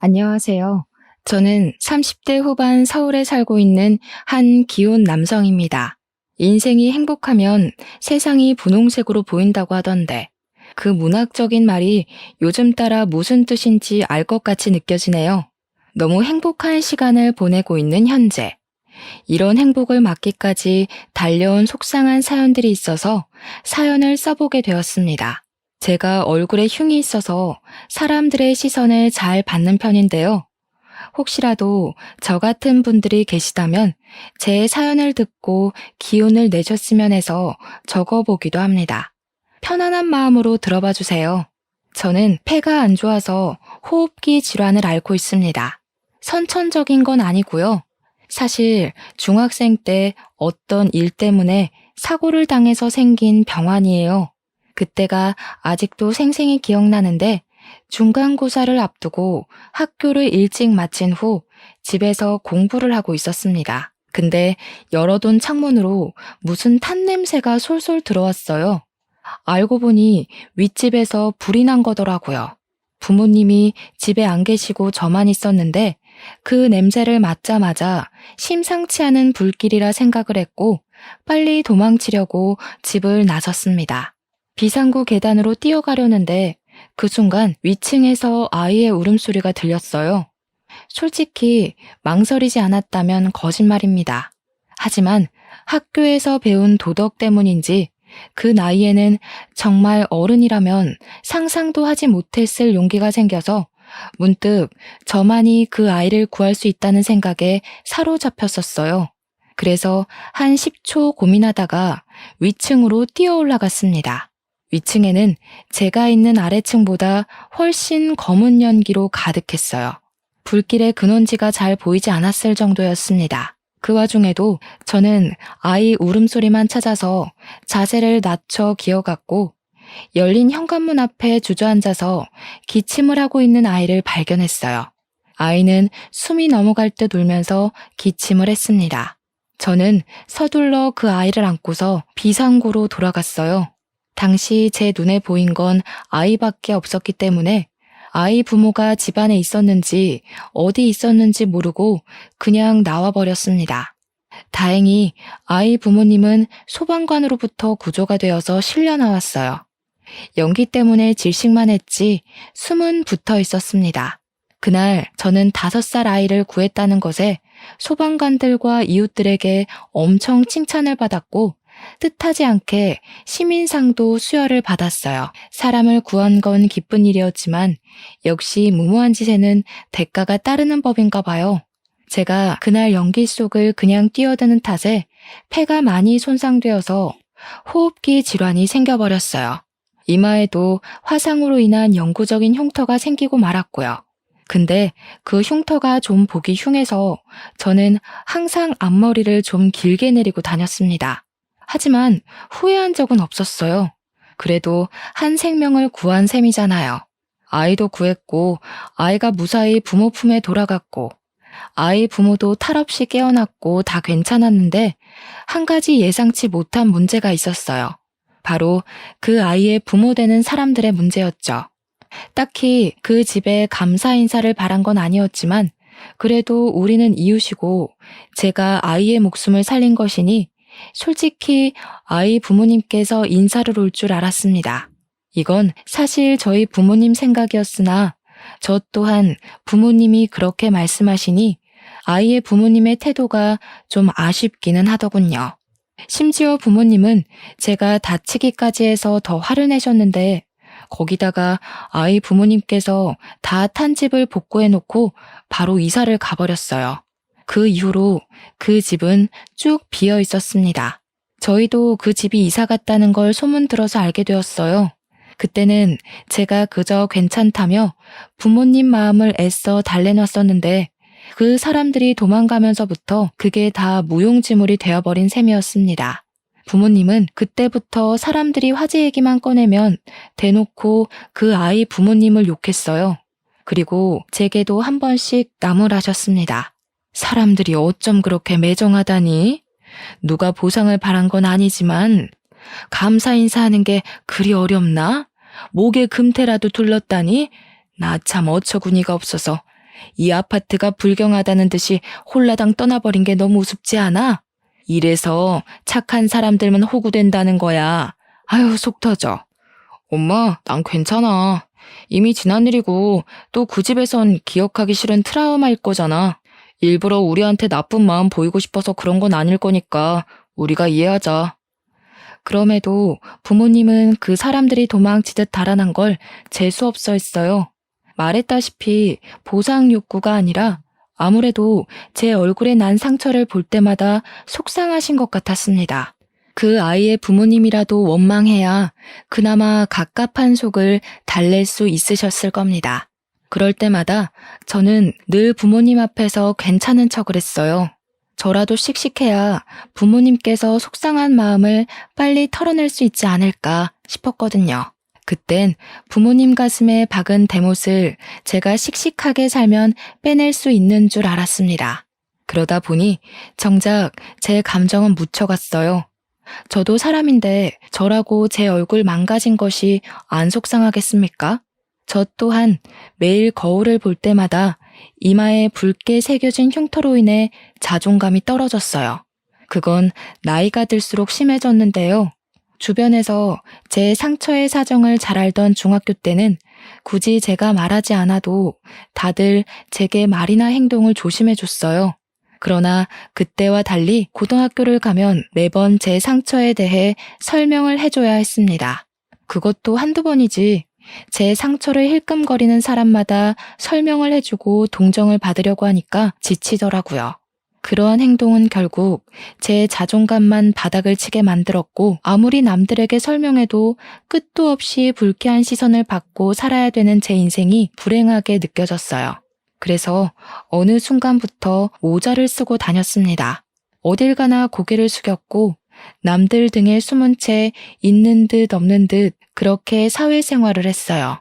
안녕하세요. 저는 30대 후반 서울에 살고 있는 한 기혼 남성입니다. 인생이 행복하면 세상이 분홍색으로 보인다고 하던데, 그 문학적인 말이 요즘 따라 무슨 뜻인지 알 것 같이 느껴지네요. 너무 행복한 시간을 보내고 있는 현재. 이런 행복을 막기까지 달려온 속상한 사연들이 있어서 사연을 써보게 되었습니다. 제가 얼굴에 흉이 있어서 사람들의 시선을 잘 받는 편인데요. 혹시라도 저 같은 분들이 계시다면 제 사연을 듣고 기운을 내셨으면 해서 적어보기도 합니다. 편안한 마음으로 들어봐 주세요. 저는 폐가 안 좋아서 호흡기 질환을 앓고 있습니다. 선천적인 건 아니고요. 사실 중학생 때 어떤 일 때문에 사고를 당해서 생긴 병환이에요. 그때가 아직도 생생히 기억나는데 중간고사를 앞두고 학교를 일찍 마친 후 집에서 공부를 하고 있었습니다. 근데 열어둔 창문으로 무슨 탄 냄새가 솔솔 들어왔어요. 알고 보니 윗집에서 불이 난 거더라고요. 부모님이 집에 안 계시고 저만 있었는데 그 냄새를 맡자마자 심상치 않은 불길이라 생각을 했고 빨리 도망치려고 집을 나섰습니다. 비상구 계단으로 뛰어가려는데 그 순간 위층에서 아이의 울음소리가 들렸어요. 솔직히 망설이지 않았다면 거짓말입니다. 하지만 학교에서 배운 도덕 때문인지 그 나이에는 정말 어른이라면 상상도 하지 못했을 용기가 생겨서 문득 저만이 그 아이를 구할 수 있다는 생각에 사로잡혔었어요. 그래서 한 10초 고민하다가 위층으로 뛰어 올라갔습니다. 위층에는 제가 있는 아래층보다 훨씬 검은 연기로 가득했어요. 불길의 근원지가 잘 보이지 않았을 정도였습니다. 그 와중에도 저는 아이 울음소리만 찾아서 자세를 낮춰 기어갔고 열린 현관문 앞에 주저앉아서 기침을 하고 있는 아이를 발견했어요. 아이는 숨이 넘어갈 듯 울면서 기침을 했습니다. 저는 서둘러 그 아이를 안고서 비상구로 돌아갔어요. 당시 제 눈에 보인 건 아이밖에 없었기 때문에 아이 부모가 집안에 있었는지 어디 있었는지 모르고 그냥 나와버렸습니다. 다행히 아이 부모님은 소방관으로부터 구조가 되어서 실려 나왔어요. 연기 때문에 질식만 했지 숨은 붙어 있었습니다. 그날 저는 5살 아이를 구했다는 것에 소방관들과 이웃들에게 엄청 칭찬을 받았고 뜻하지 않게 시민상도 수여를 받았어요. 사람을 구한 건 기쁜 일이었지만 역시 무모한 짓에는 대가가 따르는 법인가 봐요. 제가 그날 연기 속을 그냥 뛰어드는 탓에 폐가 많이 손상되어서 호흡기 질환이 생겨버렸어요. 이마에도 화상으로 인한 영구적인 흉터가 생기고 말았고요. 근데 그 흉터가 좀 보기 흉해서 저는 항상 앞머리를 좀 길게 내리고 다녔습니다. 하지만 후회한 적은 없었어요. 그래도 한 생명을 구한 셈이잖아요. 아이도 구했고 아이가 무사히 부모 품에 돌아갔고 아이 부모도 탈 없이 깨어났고 다 괜찮았는데 한 가지 예상치 못한 문제가 있었어요. 바로 그 아이의 부모 되는 사람들의 문제였죠. 딱히 그 집에 감사 인사를 바란 건 아니었지만 그래도 우리는 이웃이고 제가 아이의 목숨을 살린 것이니 솔직히 아이 부모님께서 인사를 올 줄 알았습니다. 이건 사실 저희 부모님 생각이었으나 저 또한 부모님이 그렇게 말씀하시니 아이의 부모님의 태도가 좀 아쉽기는 하더군요. 심지어 부모님은 제가 다치기까지 해서 더 화를 내셨는데 거기다가 아이 부모님께서 다 탄 집을 복구해놓고 바로 이사를 가버렸어요. 그 이후로 그 집은 쭉 비어 있었습니다. 저희도 그 집이 이사 갔다는 걸 소문 들어서 알게 되었어요. 그때는 제가 그저 괜찮다며 부모님 마음을 애써 달래놨었는데 그 사람들이 도망가면서부터 그게 다 무용지물이 되어버린 셈이었습니다. 부모님은 그때부터 사람들이 화제 얘기만 꺼내면 대놓고 그 아이 부모님을 욕했어요. 그리고 제게도 한 번씩 나무라셨습니다. 사람들이 어쩜 그렇게 매정하다니? 누가 보상을 바란 건 아니지만 감사 인사하는 게 그리 어렵나? 목에 금태라도 둘렀다니? 나 참 어처구니가 없어서 이 아파트가 불경하다는 듯이 홀라당 떠나버린 게 너무 우습지 않아? 이래서 착한 사람들만 호구된다는 거야. 아유, 속 터져. 엄마, 난 괜찮아. 이미 지난 일이고 또 그 집에선 기억하기 싫은 트라우마일 거잖아. 일부러 우리한테 나쁜 마음 보이고 싶어서 그런 건 아닐 거니까 우리가 이해하자. 그럼에도 부모님은 그 사람들이 도망치듯 달아난 걸 재수없어 했어요. 말했다시피 보상 욕구가 아니라 아무래도 제 얼굴에 난 상처를 볼 때마다 속상하신 것 같았습니다. 그 아이의 부모님이라도 원망해야 그나마 갑갑한 속을 달랠 수 있으셨을 겁니다. 그럴 때마다 저는 늘 부모님 앞에서 괜찮은 척을 했어요. 저라도 씩씩해야 부모님께서 속상한 마음을 빨리 털어낼 수 있지 않을까 싶었거든요. 그땐 부모님 가슴에 박은 대못을 제가 씩씩하게 살면 빼낼 수 있는 줄 알았습니다. 그러다 보니 정작 제 감정은 묻혀갔어요. 저도 사람인데 저라고 제 얼굴 망가진 것이 안 속상하겠습니까? 저 또한 매일 거울을 볼 때마다 이마에 붉게 새겨진 흉터로 인해 자존감이 떨어졌어요. 그건 나이가 들수록 심해졌는데요. 주변에서 제 상처의 사정을 잘 알던 중학교 때는 굳이 제가 말하지 않아도 다들 제게 말이나 행동을 조심해줬어요. 그러나 그때와 달리 고등학교를 가면 매번 제 상처에 대해 설명을 해줘야 했습니다. 그것도 한두 번이지. 제 상처를 힐끔거리는 사람마다 설명을 해주고 동정을 받으려고 하니까 지치더라고요. 그러한 행동은 결국 제 자존감만 바닥을 치게 만들었고 아무리 남들에게 설명해도 끝도 없이 불쾌한 시선을 받고 살아야 되는 제 인생이 불행하게 느껴졌어요. 그래서 어느 순간부터 모자를 쓰고 다녔습니다. 어딜 가나 고개를 숙였고 남들 등에 숨은 채 있는 듯 없는 듯 그렇게 사회생활을 했어요.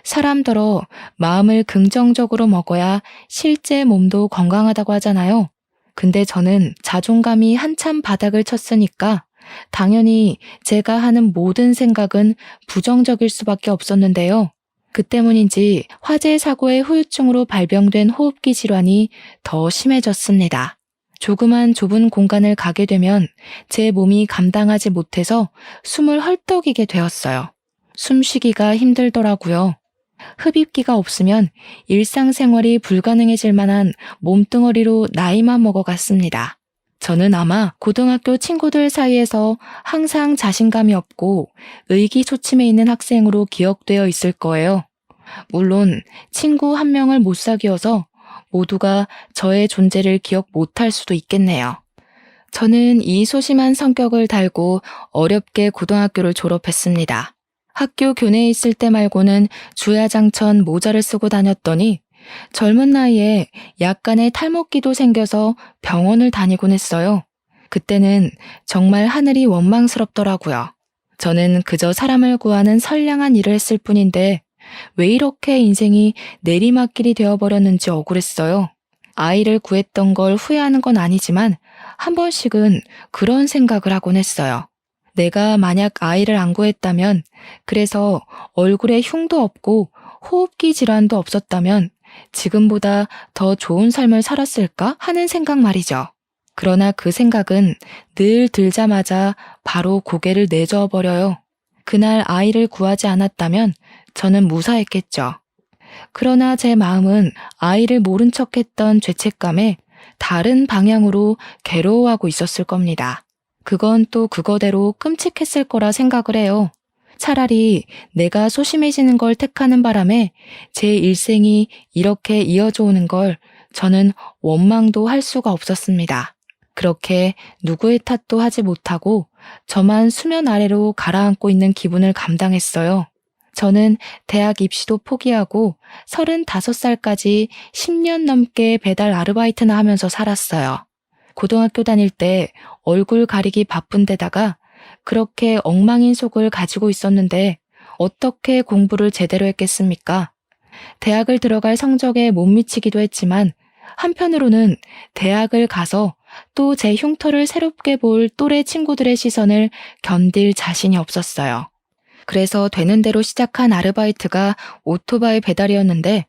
사람더러 마음을 긍정적으로 먹어야 실제 몸도 건강하다고 하잖아요. 근데 저는 자존감이 한참 바닥을 쳤으니까 당연히 제가 하는 모든 생각은 부정적일 수밖에 없었는데요. 그 때문인지 화재 사고의 후유증으로 발병된 호흡기 질환이 더 심해졌습니다. 조그만 좁은 공간을 가게 되면 제 몸이 감당하지 못해서 숨을 헐떡이게 되었어요. 숨쉬기가 힘들더라고요. 흡입기가 없으면 일상생활이 불가능해질 만한 몸뚱어리로 나이만 먹어갔습니다. 저는 아마 고등학교 친구들 사이에서 항상 자신감이 없고 의기소침해 있는 학생으로 기억되어 있을 거예요. 물론 친구 한 명을 못 사귀어서 모두가 저의 존재를 기억 못할 수도 있겠네요. 저는 이 소심한 성격을 달고 어렵게 고등학교를 졸업했습니다. 학교 교내에 있을 때 말고는 주야장천 모자를 쓰고 다녔더니 젊은 나이에 약간의 탈모기도 생겨서 병원을 다니곤 했어요. 그때는 정말 하늘이 원망스럽더라고요. 저는 그저 사람을 구하는 선량한 일을 했을 뿐인데 왜 이렇게 인생이 내리막길이 되어버렸는지 억울했어요. 아이를 구했던 걸 후회하는 건 아니지만 한 번씩은 그런 생각을 하곤 했어요. 내가 만약 아이를 안 구했다면, 그래서 얼굴에 흉도 없고 호흡기 질환도 없었다면 지금보다 더 좋은 삶을 살았을까 하는 생각 말이죠. 그러나 그 생각은 늘 들자마자 바로 고개를 내저어 버려요. 그날 아이를 구하지 않았다면 저는 무사했겠죠. 그러나 제 마음은 아이를 모른 척했던 죄책감에 다른 방향으로 괴로워하고 있었을 겁니다. 그건 또 그거대로 끔찍했을 거라 생각을 해요. 차라리 내가 소심해지는 걸 택하는 바람에 제 일생이 이렇게 이어져 오는 걸 저는 원망도 할 수가 없었습니다. 그렇게 누구의 탓도 하지 못하고 저만 수면 아래로 가라앉고 있는 기분을 감당했어요. 저는 대학 입시도 포기하고 35살까지 10년 넘게 배달 아르바이트나 하면서 살았어요. 고등학교 다닐 때 얼굴 가리기 바쁜 데다가 그렇게 엉망인 속을 가지고 있었는데 어떻게 공부를 제대로 했겠습니까? 대학을 들어갈 성적에 못 미치기도 했지만 한편으로는 대학을 가서 또 제 흉터를 새롭게 볼 또래 친구들의 시선을 견딜 자신이 없었어요. 그래서 되는 대로 시작한 아르바이트가 오토바이 배달이었는데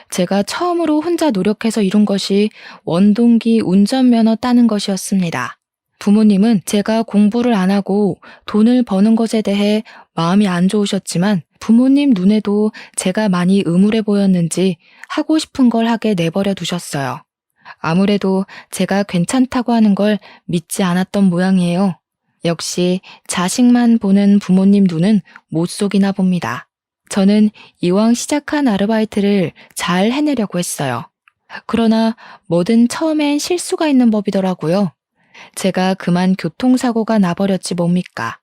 제가 처음으로 혼자 노력해서 이룬 것이 원동기 운전면허 따는 것이었습니다. 부모님은 제가 공부를 안 하고 돈을 버는 것에 대해 마음이 안 좋으셨지만 부모님 눈에도 제가 많이 의무해 보였는지 하고 싶은 걸 하게 내버려 두셨어요. 아무래도 제가 괜찮다고 하는 걸 믿지 않았던 모양이에요. 역시 자식만 보는 부모님 눈은 못 속이나 봅니다. 저는 이왕 시작한 아르바이트를 잘 해내려고 했어요. 그러나 뭐든 처음엔 실수가 있는 법이더라고요. 제가 그만 교통사고가 나버렸지 뭡니까.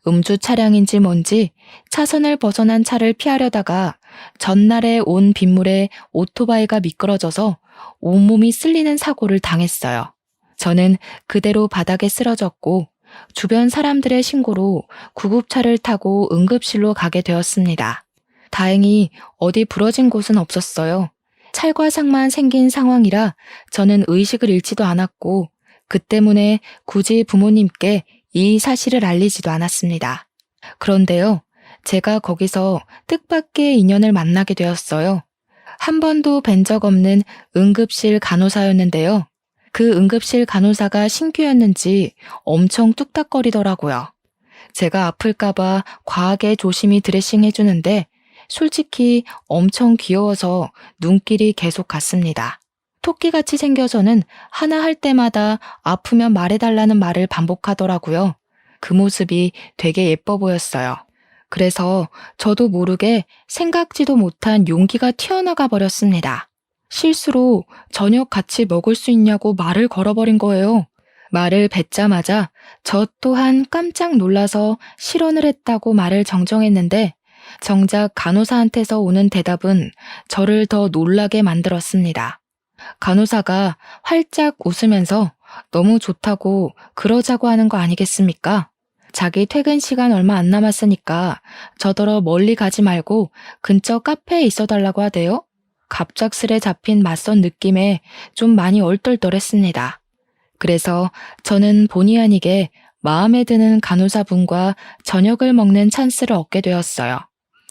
음주 차량인지 뭔지 차선을 벗어난 차를 피하려다가 전날에 온 빗물에 오토바이가 미끄러져서 온몸이 쓸리는 사고를 당했어요. 저는 그대로 바닥에 쓰러졌고 주변 사람들의 신고로 구급차를 타고 응급실로 가게 되었습니다. 다행히 어디 부러진 곳은 없었어요. 찰과상만 생긴 상황이라 저는 의식을 잃지도 않았고 그 때문에 굳이 부모님께 이 사실을 알리지도 않았습니다. 그런데요, 제가 거기서 뜻밖의 인연을 만나게 되었어요. 한 번도 뵌 적 없는 응급실 간호사였는데요. 그 응급실 간호사가 신규였는지 엄청 뚝딱거리더라고요. 제가 아플까봐 과하게 조심히 드레싱 해주는데 솔직히 엄청 귀여워서 눈길이 계속 갔습니다. 토끼같이 생겨서는 하나 할 때마다 아프면 말해달라는 말을 반복하더라고요. 그 모습이 되게 예뻐 보였어요. 그래서 저도 모르게 생각지도 못한 용기가 튀어나가 버렸습니다. 실수로 저녁 같이 먹을 수 있냐고 말을 걸어버린 거예요. 말을 뱉자마자 저 또한 깜짝 놀라서 실언을 했다고 말을 정정했는데 정작 간호사한테서 오는 대답은 저를 더 놀라게 만들었습니다. 간호사가 활짝 웃으면서 너무 좋다고 그러자고 하는 거 아니겠습니까? 자기 퇴근 시간 얼마 안 남았으니까 저더러 멀리 가지 말고 근처 카페에 있어달라고 하대요. 갑작스레 잡힌 맞선 느낌에 좀 많이 얼떨떨했습니다. 그래서 저는 본의 아니게 마음에 드는 간호사분과 저녁을 먹는 찬스를 얻게 되었어요.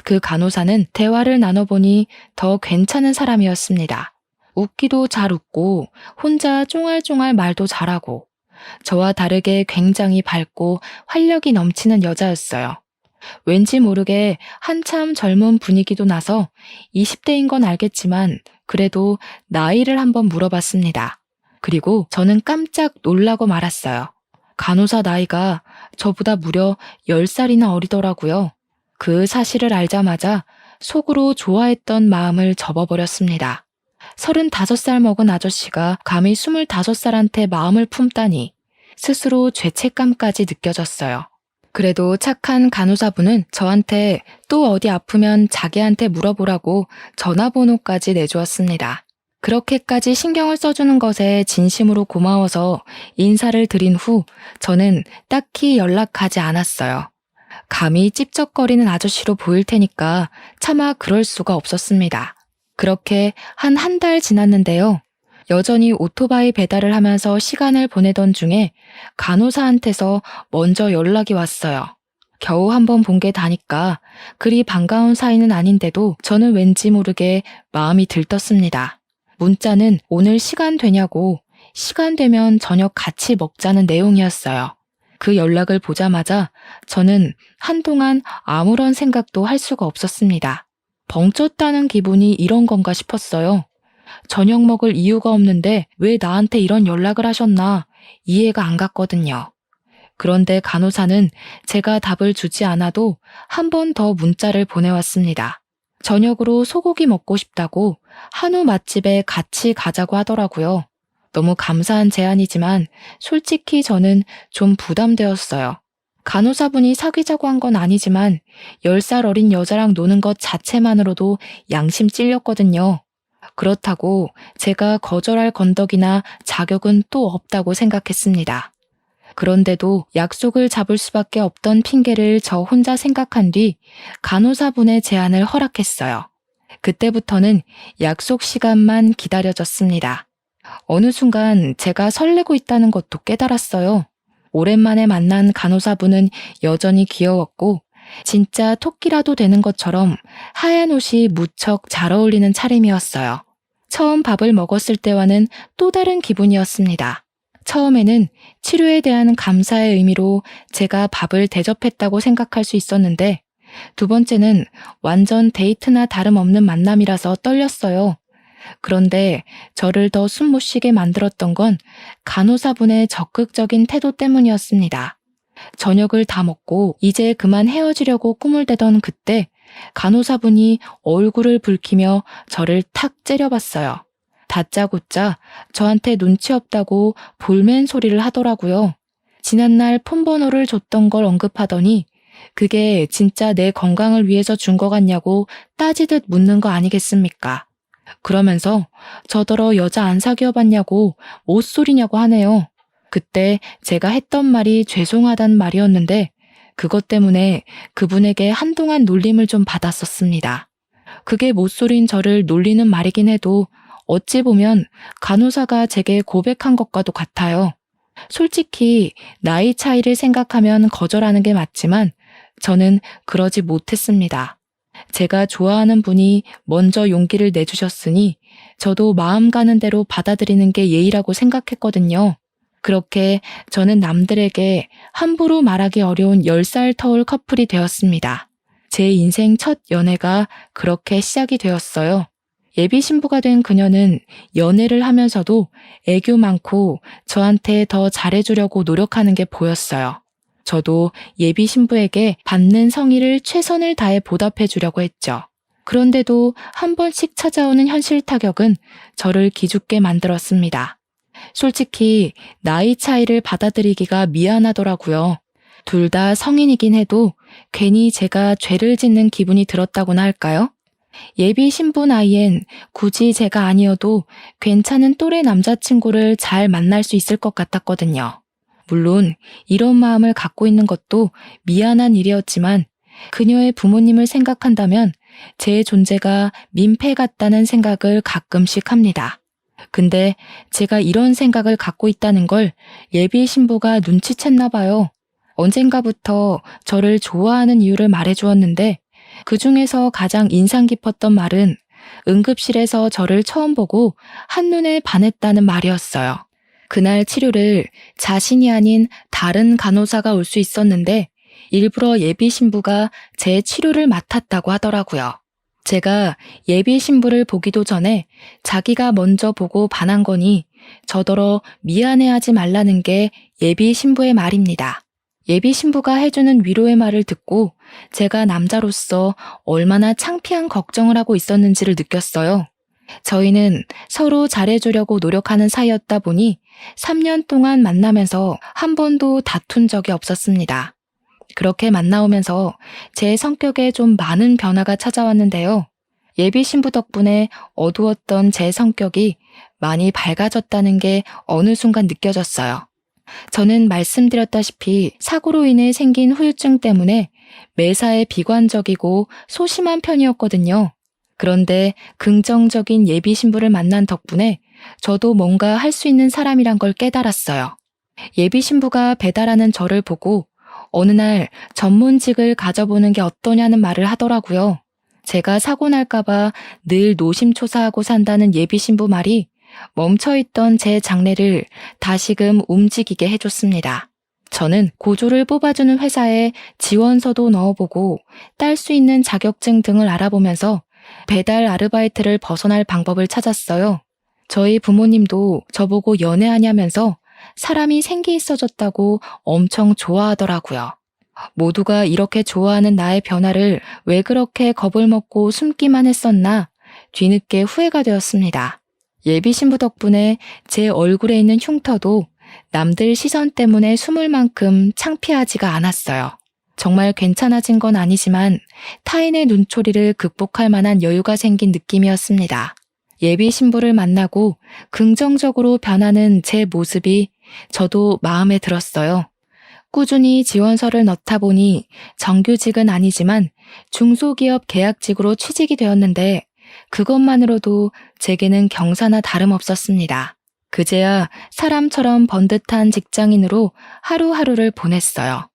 그 간호사는 대화를 나눠보니 더 괜찮은 사람이었습니다. 웃기도 잘 웃고 혼자 쫑알쫑알 말도 잘하고 저와 다르게 굉장히 밝고 활력이 넘치는 여자였어요. 왠지 모르게 한참 젊은 분위기도 나서 20대인 건 알겠지만 그래도 나이를 한번 물어봤습니다. 그리고 저는 깜짝 놀라고 말았어요. 간호사 나이가 저보다 무려 10살이나 어리더라고요. 그 사실을 알자마자 속으로 좋아했던 마음을 접어버렸습니다. 35살 먹은 아저씨가 감히 25살한테 마음을 품다니 스스로 죄책감까지 느껴졌어요. 그래도 착한 간호사분은 저한테 또 어디 아프면 자기한테 물어보라고 전화번호까지 내주었습니다. 그렇게까지 신경을 써주는 것에 진심으로 고마워서 인사를 드린 후 저는 딱히 연락하지 않았어요. 감히 찝쩍거리는 아저씨로 보일 테니까 차마 그럴 수가 없었습니다. 그렇게 한 달 지났는데요. 여전히 오토바이 배달을 하면서 시간을 보내던 중에 간호사한테서 먼저 연락이 왔어요. 겨우 한번 본 게 다니까 그리 반가운 사이는 아닌데도 저는 왠지 모르게 마음이 들떴습니다. 문자는 오늘 시간 되냐고 시간 되면 저녁 같이 먹자는 내용이었어요. 그 연락을 보자마자 저는 한동안 아무런 생각도 할 수가 없었습니다. 벙쪘다는 기분이 이런 건가 싶었어요. 저녁 먹을 이유가 없는데 왜 나한테 이런 연락을 하셨나 이해가 안 갔거든요. 그런데 간호사는 제가 답을 주지 않아도 한 번 더 문자를 보내왔습니다. 저녁으로 소고기 먹고 싶다고 한우 맛집에 같이 가자고 하더라고요. 너무 감사한 제안이지만 솔직히 저는 좀 부담되었어요. 간호사분이 사귀자고 한 건 아니지만 10살 어린 여자랑 노는 것 자체만으로도 양심 찔렸거든요. 그렇다고 제가 거절할 건덕이나 자격은 또 없다고 생각했습니다. 그런데도 약속을 잡을 수밖에 없던 핑계를 저 혼자 생각한 뒤 간호사분의 제안을 허락했어요. 그때부터는 약속 시간만 기다려졌습니다. 어느 순간 제가 설레고 있다는 것도 깨달았어요. 오랜만에 만난 간호사분은 여전히 귀여웠고 진짜 토끼라도 되는 것처럼 하얀 옷이 무척 잘 어울리는 차림이었어요. 처음 밥을 먹었을 때와는 또 다른 기분이었습니다. 처음에는 치료에 대한 감사의 의미로 제가 밥을 대접했다고 생각할 수 있었는데, 두 번째는 완전 데이트나 다름없는 만남이라서 떨렸어요. 그런데 저를 더 숨 못 쉬게 만들었던 건 간호사분의 적극적인 태도 때문이었습니다. 저녁을 다 먹고 이제 그만 헤어지려고 꿈을 대던 그때 간호사분이 얼굴을 붉히며 저를 탁 째려봤어요. 다짜고짜 저한테 눈치 없다고 볼멘 소리를 하더라고요. 지난날 폰번호를 줬던 걸 언급하더니 그게 진짜 내 건강을 위해서 준 거 같냐고 따지듯 묻는 거 아니겠습니까? 그러면서 저더러 여자 안 사귀어봤냐고 못소리냐고 하네요. 그때 제가 했던 말이 죄송하단 말이었는데 그것 때문에 그분에게 한동안 놀림을 좀 받았었습니다. 그게 못소린 저를 놀리는 말이긴 해도 어찌 보면 간호사가 제게 고백한 것과도 같아요. 솔직히 나이 차이를 생각하면 거절하는 게 맞지만 저는 그러지 못했습니다. 제가 좋아하는 분이 먼저 용기를 내주셨으니 저도 마음 가는 대로 받아들이는 게 예의라고 생각했거든요. 그렇게 저는 남들에게 함부로 말하기 어려운 10살 터울 커플이 되었습니다. 제 인생 첫 연애가 그렇게 시작이 되었어요. 예비 신부가 된 그녀는 연애를 하면서도 애교 많고 저한테 더 잘해주려고 노력하는 게 보였어요. 저도 예비 신부에게 받는 성의를 최선을 다해 보답해 주려고 했죠. 그런데도 한 번씩 찾아오는 현실 타격은 저를 기죽게 만들었습니다. 솔직히 나이 차이를 받아들이기가 미안하더라고요. 둘 다 성인이긴 해도 괜히 제가 죄를 짓는 기분이 들었다고나 할까요? 예비 신부 나이엔 굳이 제가 아니어도 괜찮은 또래 남자친구를 잘 만날 수 있을 것 같았거든요. 물론 이런 마음을 갖고 있는 것도 미안한 일이었지만 그녀의 부모님을 생각한다면 제 존재가 민폐 같다는 생각을 가끔씩 합니다. 근데 제가 이런 생각을 갖고 있다는 걸 예비 신부가 눈치챘나 봐요. 언젠가부터 저를 좋아하는 이유를 말해주었는데 그 중에서 가장 인상 깊었던 말은 응급실에서 저를 처음 보고 한눈에 반했다는 말이었어요. 그날 치료를 자신이 아닌 다른 간호사가 올 수 있었는데 일부러 예비 신부가 제 치료를 맡았다고 하더라고요. 제가 예비 신부를 보기도 전에 자기가 먼저 보고 반한 거니 저더러 미안해하지 말라는 게 예비 신부의 말입니다. 예비 신부가 해주는 위로의 말을 듣고 제가 남자로서 얼마나 창피한 걱정을 하고 있었는지를 느꼈어요. 저희는 서로 잘해주려고 노력하는 사이였다 보니 3년 동안 만나면서 한 번도 다툰 적이 없었습니다. 그렇게 만나오면서 제 성격에 좀 많은 변화가 찾아왔는데요. 예비 신부 덕분에 어두웠던 제 성격이 많이 밝아졌다는 게 어느 순간 느껴졌어요. 저는 말씀드렸다시피 사고로 인해 생긴 후유증 때문에 매사에 비관적이고 소심한 편이었거든요. 그런데 긍정적인 예비 신부를 만난 덕분에 저도 뭔가 할 수 있는 사람이란 걸 깨달았어요. 예비 신부가 배달하는 저를 보고 어느 날 전문직을 가져보는 게 어떠냐는 말을 하더라고요. 제가 사고 날까봐 늘 노심초사하고 산다는 예비 신부 말이 멈춰있던 제 장래를 다시금 움직이게 해줬습니다. 저는 고졸을 뽑아주는 회사에 지원서도 넣어보고 딸 수 있는 자격증 등을 알아보면서 배달 아르바이트를 벗어날 방법을 찾았어요. 저희 부모님도 저보고 연애하냐면서 사람이 생기 있어졌다고 엄청 좋아하더라고요. 모두가 이렇게 좋아하는 나의 변화를 왜 그렇게 겁을 먹고 숨기만 했었나 뒤늦게 후회가 되었습니다. 예비 신부 덕분에 제 얼굴에 있는 흉터도 남들 시선 때문에 숨을 만큼 창피하지가 않았어요. 정말 괜찮아진 건 아니지만 타인의 눈초리를 극복할 만한 여유가 생긴 느낌이었습니다. 예비 신부를 만나고 긍정적으로 변하는 제 모습이 저도 마음에 들었어요. 꾸준히 지원서를 넣다 보니 정규직은 아니지만 중소기업 계약직으로 취직이 되었는데 그것만으로도 제게는 경사나 다름없었습니다. 그제야 사람처럼 번듯한 직장인으로 하루하루를 보냈어요.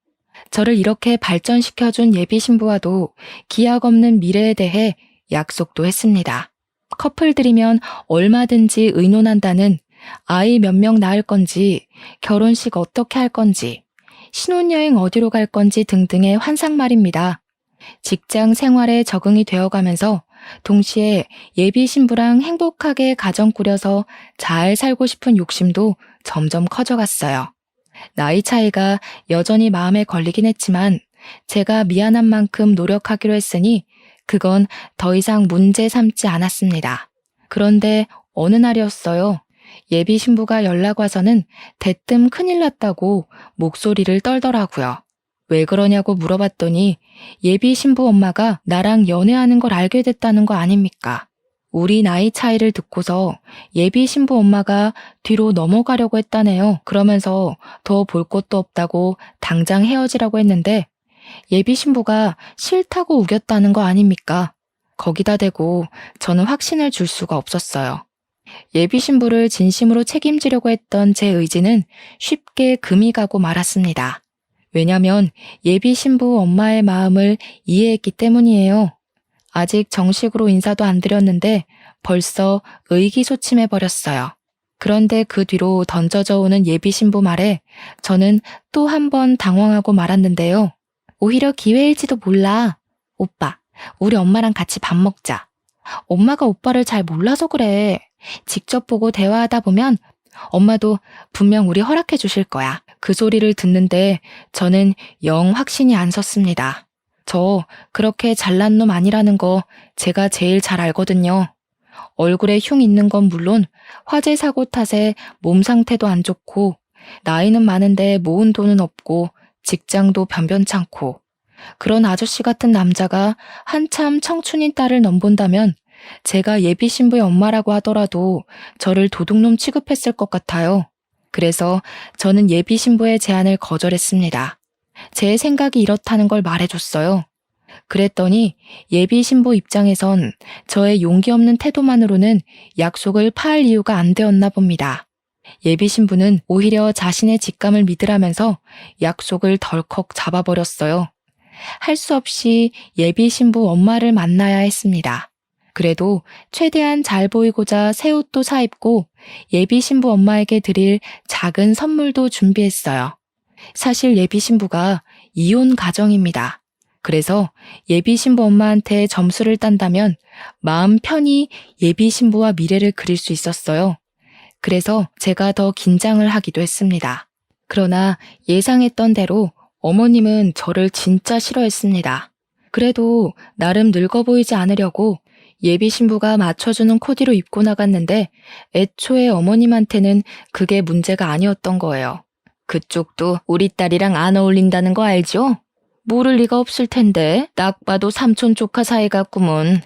저를 이렇게 발전시켜준 예비 신부와도 기약 없는 미래에 대해 약속도 했습니다. 커플들이면 얼마든지 의논한다는 아이 몇 명 낳을 건지, 결혼식 어떻게 할 건지, 신혼여행 어디로 갈 건지 등등의 환상 말입니다. 직장 생활에 적응이 되어가면서 동시에 예비 신부랑 행복하게 가정 꾸려서 잘 살고 싶은 욕심도 점점 커져갔어요. 나이 차이가 여전히 마음에 걸리긴 했지만 제가 미안한 만큼 노력하기로 했으니 그건 더 이상 문제 삼지 않았습니다. 그런데 어느 날이었어요. 예비 신부가 연락 와서는 대뜸 큰일 났다고 목소리를 떨더라고요. 왜 그러냐고 물어봤더니 예비 신부 엄마가 나랑 연애하는 걸 알게 됐다는 거 아닙니까? 우리 나이 차이를 듣고서 예비 신부 엄마가 뒤로 넘어가려고 했다네요. 그러면서 더 볼 것도 없다고 당장 헤어지라고 했는데 예비 신부가 싫다고 우겼다는 거 아닙니까? 거기다 대고 저는 확신을 줄 수가 없었어요. 예비 신부를 진심으로 책임지려고 했던 제 의지는 쉽게 금이 가고 말았습니다. 왜냐면 예비 신부 엄마의 마음을 이해했기 때문이에요. 아직 정식으로 인사도 안 드렸는데 벌써 의기소침해버렸어요. 그런데 그 뒤로 던져져 오는 예비 신부 말에 저는 또 한 번 당황하고 말았는데요. 오히려 기회일지도 몰라. 오빠, 우리 엄마랑 같이 밥 먹자. 엄마가 오빠를 잘 몰라서 그래. 직접 보고 대화하다 보면 엄마도 분명 우리 허락해 주실 거야. 그 소리를 듣는데 저는 영 확신이 안 섰습니다. 저 그렇게 잘난 놈 아니라는 거 제가 제일 잘 알거든요. 얼굴에 흉 있는 건 물론 화재 사고 탓에 몸 상태도 안 좋고 나이는 많은데 모은 돈은 없고 직장도 변변찮고 그런 아저씨 같은 남자가 한참 청춘인 딸을 넘본다면 제가 예비 신부의 엄마라고 하더라도 저를 도둑놈 취급했을 것 같아요. 그래서 저는 예비 신부의 제안을 거절했습니다. 제 생각이 이렇다는 걸 말해줬어요. 그랬더니 예비 신부 입장에선 저의 용기 없는 태도만으로는 약속을 파할 이유가 안 되었나 봅니다. 예비 신부는 오히려 자신의 직감을 믿으라면서 약속을 덜컥 잡아버렸어요. 할 수 없이 예비 신부 엄마를 만나야 했습니다. 그래도 최대한 잘 보이고자 새 옷도 사입고 예비 신부 엄마에게 드릴 작은 선물도 준비했어요. 사실 예비 신부가 이혼 가정입니다. 그래서 예비 신부 엄마한테 점수를 딴다면 마음 편히 예비 신부와 미래를 그릴 수 있었어요. 그래서 제가 더 긴장을 하기도 했습니다. 그러나 예상했던 대로 어머님은 저를 진짜 싫어했습니다. 그래도 나름 늙어 보이지 않으려고 예비 신부가 맞춰주는 코디로 입고 나갔는데 애초에 어머님한테는 그게 문제가 아니었던 거예요. 그쪽도 우리 딸이랑 안 어울린다는 거 알죠? 모를 리가 없을 텐데 딱 봐도 삼촌 조카 사이 같구먼.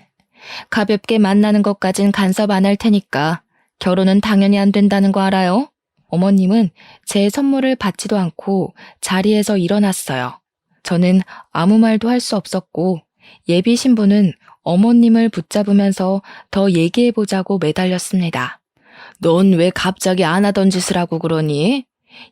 가볍게 만나는 것까진 간섭 안 할 테니까 결혼은 당연히 안 된다는 거 알아요? 어머님은 제 선물을 받지도 않고 자리에서 일어났어요. 저는 아무 말도 할 수 없었고 예비 신부는 어머님을 붙잡으면서 더 얘기해보자고 매달렸습니다. 넌 왜 갑자기 안 하던 짓을 하고 그러니?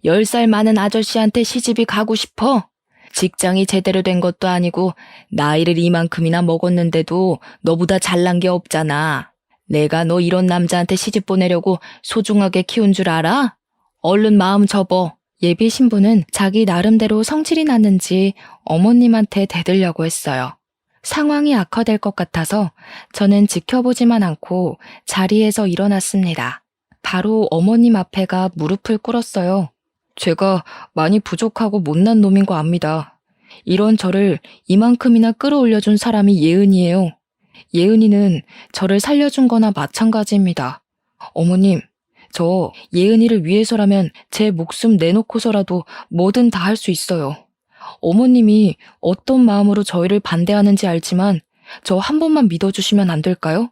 10살 많은 아저씨한테 시집이 가고 싶어? 직장이 제대로 된 것도 아니고 나이를 이만큼이나 먹었는데도 너보다 잘난 게 없잖아. 내가 너 이런 남자한테 시집 보내려고 소중하게 키운 줄 알아? 얼른 마음 접어. 예비 신부는 자기 나름대로 성질이 났는지 어머님한테 대들려고 했어요. 상황이 악화될 것 같아서 저는 지켜보지만 않고 자리에서 일어났습니다. 바로 어머님 앞에가 무릎을 꿇었어요. 제가 많이 부족하고 못난 놈인 거 압니다. 이런 저를 이만큼이나 끌어올려준 사람이 예은이에요. 예은이는 저를 살려준 거나 마찬가지입니다. 어머님, 저 예은이를 위해서라면 제 목숨 내놓고서라도 뭐든 다 할 수 있어요. 어머님이 어떤 마음으로 저희를 반대하는지 알지만 저 한 번만 믿어주시면 안 될까요?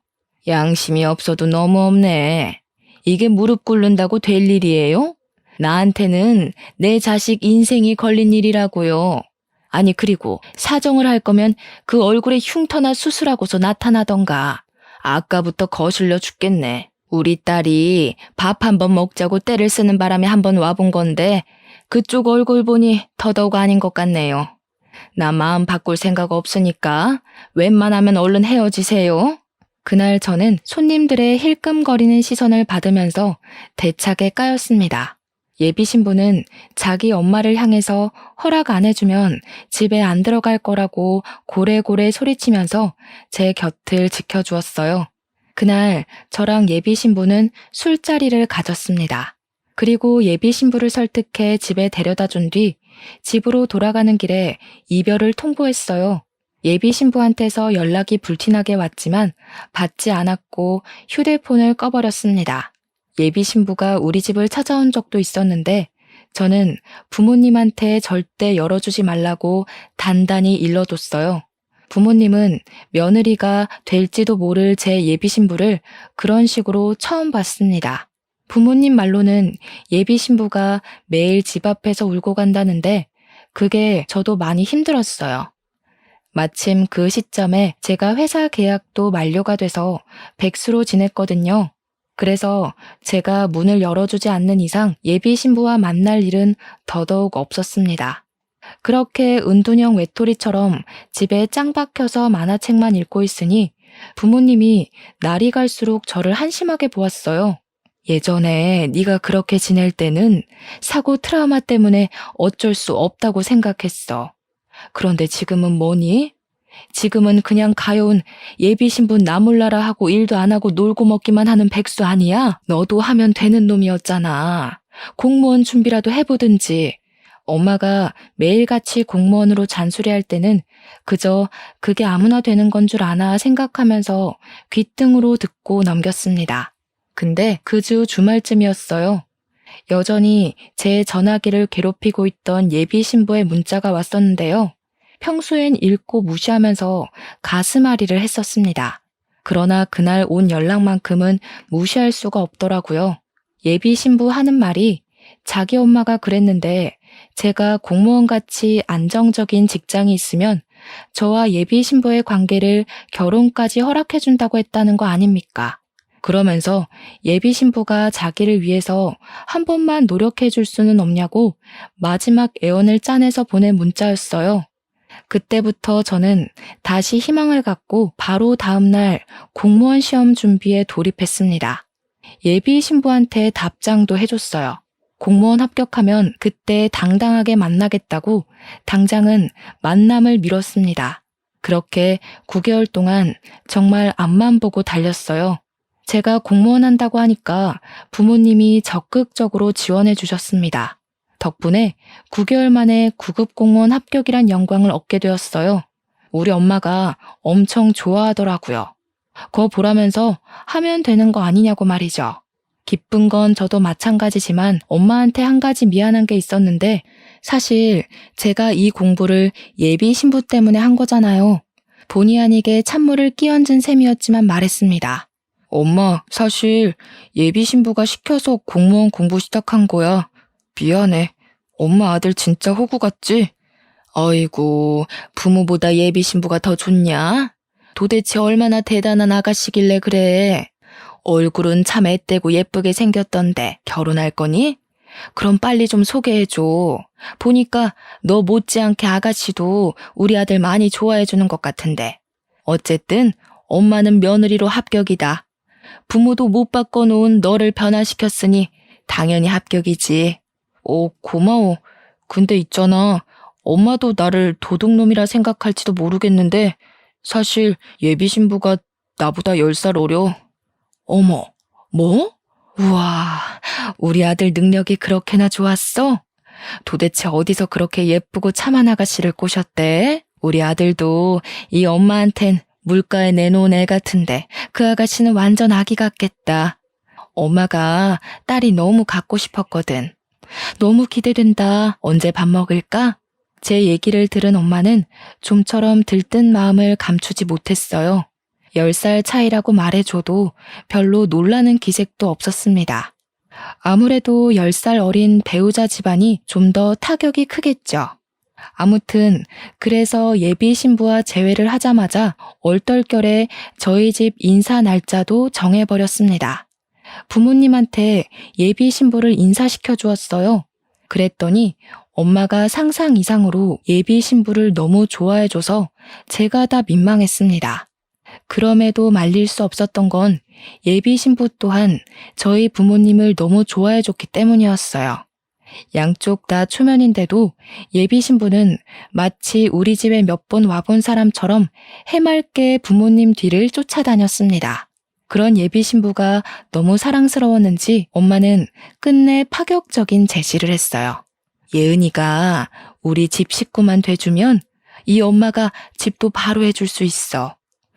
양심이 없어도 너무 없네. 이게 무릎 꿇는다고 될 일이에요? 나한테는 내 자식 인생이 걸린 일이라고요. 아니 그리고 사정을 할 거면 그 얼굴에 흉터나 수술하고서 나타나던가. 아까부터 거슬려 죽겠네. 우리 딸이 밥 한 번 먹자고 떼를 쓰는 바람에 한 번 와본 건데 그쪽 얼굴 보니 더더욱 아닌 것 같네요. 나 마음 바꿀 생각 없으니까 웬만하면 얼른 헤어지세요. 그날 저는 손님들의 힐끔거리는 시선을 받으면서 대차게 까였습니다. 예비 신부는 자기 엄마를 향해서 허락 안 해주면 집에 안 들어갈 거라고 고래고래 소리치면서 제 곁을 지켜주었어요. 그날 저랑 예비 신부는 술자리를 가졌습니다. 그리고 예비 신부를 설득해 집에 데려다 준 뒤 집으로 돌아가는 길에 이별을 통보했어요. 예비 신부한테서 연락이 불티나게 왔지만 받지 않았고 휴대폰을 꺼버렸습니다. 예비 신부가 우리 집을 찾아온 적도 있었는데 저는 부모님한테 절대 열어주지 말라고 단단히 일러뒀어요. 부모님은 며느리가 될지도 모를 제 예비 신부를 그런 식으로 처음 봤습니다. 부모님 말로는 예비 신부가 매일 집 앞에서 울고 간다는데 그게 저도 많이 힘들었어요. 마침 그 시점에 제가 회사 계약도 만료가 돼서 백수로 지냈거든요. 그래서 제가 문을 열어주지 않는 이상 예비 신부와 만날 일은 더더욱 없었습니다. 그렇게 은둔형 외톨이처럼 집에 짱 박혀서 만화책만 읽고 있으니 부모님이 날이 갈수록 저를 한심하게 보았어요. 예전에 네가 그렇게 지낼 때는 사고 트라우마 때문에 어쩔 수 없다고 생각했어. 그런데 지금은 뭐니? 지금은 그냥 가여운 예비 신부 나 몰라라 하고 일도 안 하고 놀고 먹기만 하는 백수 아니야? 너도 하면 되는 놈이었잖아. 공무원 준비라도 해보든지. 엄마가 매일같이 공무원으로 잔소리할 때는 그저 그게 아무나 되는 건 줄 아나 생각하면서 귓등으로 듣고 넘겼습니다. 근데 그 주 주말쯤이었어요. 여전히 제 전화기를 괴롭히고 있던 예비 신부의 문자가 왔었는데요. 평소엔 읽고 무시하면서 가슴앓이를 했었습니다. 그러나 그날 온 연락만큼은 무시할 수가 없더라고요. 예비 신부 하는 말이 자기 엄마가 그랬는데 제가 공무원같이 안정적인 직장이 있으면 저와 예비 신부의 관계를 결혼까지 허락해준다고 했다는 거 아닙니까? 그러면서 예비 신부가 자기를 위해서 한 번만 노력해 줄 수는 없냐고 마지막 애원을 짜내서 보낸 문자였어요. 그때부터 저는 다시 희망을 갖고 바로 다음날 공무원 시험 준비에 돌입했습니다. 예비 신부한테 답장도 해줬어요. 공무원 합격하면 그때 당당하게 만나겠다고 당장은 만남을 미뤘습니다. 그렇게 9개월 동안 정말 앞만 보고 달렸어요. 제가 공무원 한다고 하니까 부모님이 적극적으로 지원해 주셨습니다. 덕분에 9개월 만에 9급 공무원 합격이란 영광을 얻게 되었어요. 우리 엄마가 엄청 좋아하더라고요. 그거 보라면서 하면 되는 거 아니냐고 말이죠. 기쁜 건 저도 마찬가지지만 엄마한테 한 가지 미안한 게 있었는데 사실 제가 이 공부를 예비 신부 때문에 한 거잖아요. 본의 아니게 찬물을 끼얹은 셈이었지만 말했습니다. 엄마, 사실 예비 신부가 시켜서 공무원 공부 시작한 거야. 미안해. 엄마 아들 진짜 호구 같지? 아이고, 부모보다 예비 신부가 더 좋냐? 도대체 얼마나 대단한 아가씨길래 그래? 얼굴은 참 앳되고 예쁘게 생겼던데 결혼할 거니? 그럼 빨리 좀 소개해줘. 보니까 너 못지않게 아가씨도 우리 아들 많이 좋아해주는 것 같은데. 어쨌든 엄마는 며느리로 합격이다. 부모도 못 바꿔놓은 너를 변화시켰으니 당연히 합격이지. 오, 고마워. 근데 있잖아. 엄마도 나를 도둑놈이라 생각할지도 모르겠는데 사실 예비 신부가 나보다 10살 어려. 어머, 뭐? 우와, 우리 아들 능력이 그렇게나 좋았어? 도대체 어디서 그렇게 예쁘고 참한 아가씨를 꼬셨대? 우리 아들도 이 엄마한텐 물가에 내놓은 애 같은데 그 아가씨는 완전 아기 같겠다. 엄마가 딸이 너무 갖고 싶었거든. 너무 기대된다. 언제 밥 먹을까? 제 얘기를 들은 엄마는 좀처럼 들뜬 마음을 감추지 못했어요. 10살 차이라고 말해줘도 별로 놀라는 기색도 없었습니다. 아무래도 10살 어린 배우자 집안이 좀 더 타격이 크겠죠. 아무튼 그래서 예비 신부와 재회를 하자마자 얼떨결에 저희 집 인사 날짜도 정해버렸습니다. 부모님한테 예비 신부를 인사시켜 주었어요. 그랬더니 엄마가 상상 이상으로 예비 신부를 너무 좋아해줘서 제가 다 민망했습니다. 그럼에도 말릴 수 없었던 건 예비 신부 또한 저희 부모님을 너무 좋아해줬기 때문이었어요. 양쪽 다 초면인데도 예비 신부는 마치 우리 집에 몇 번 와본 사람처럼 해맑게 부모님 뒤를 쫓아다녔습니다. 그런 예비 신부가 너무 사랑스러웠는지 엄마는 끝내 파격적인 제시를 했어요. 예은이가 우리 집 식구만 돼주면 이 엄마가 집도 바로 해줄 수 있어.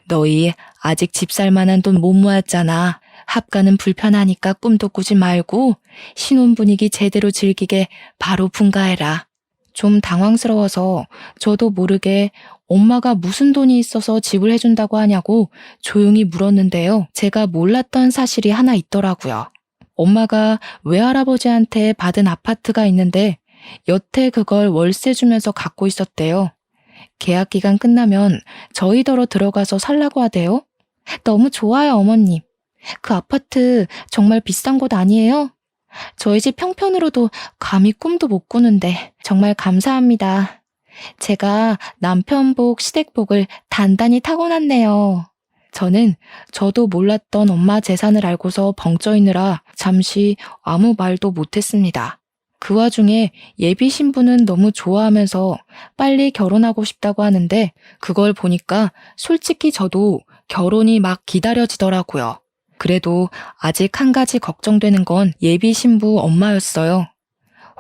너희 아직 집 살 만한 돈 못 모았잖아. 합가는 불편하니까 꿈도 꾸지 말고 신혼 분위기 제대로 즐기게 바로 분가해라. 좀 당황스러워서 저도 모르게 엄마가 무슨 돈이 있어서 집을 해준다고 하냐고 조용히 물었는데요. 제가 몰랐던 사실이 하나 있더라고요. 엄마가 외할아버지한테 받은 아파트가 있는데 여태 그걸 월세 주면서 갖고 있었대요. 계약 기간 끝나면 저희더러 들어가서 살라고 하대요. 너무 좋아요, 어머님. 그 아파트 정말 비싼 곳 아니에요? 저희 집 형편으로도 감히 꿈도 못 꾸는데 정말 감사합니다. 제가 남편복, 시댁복을 단단히 타고났네요. 저는 저도 몰랐던 엄마 재산을 알고서 벙쪄있느라 잠시 아무 말도 못했습니다. 그 와중에 예비 신부는 너무 좋아하면서 빨리 결혼하고 싶다고 하는데 그걸 보니까 솔직히 저도 결혼이 막 기다려지더라고요. 그래도 아직 한 가지 걱정되는 건 예비 신부 엄마였어요.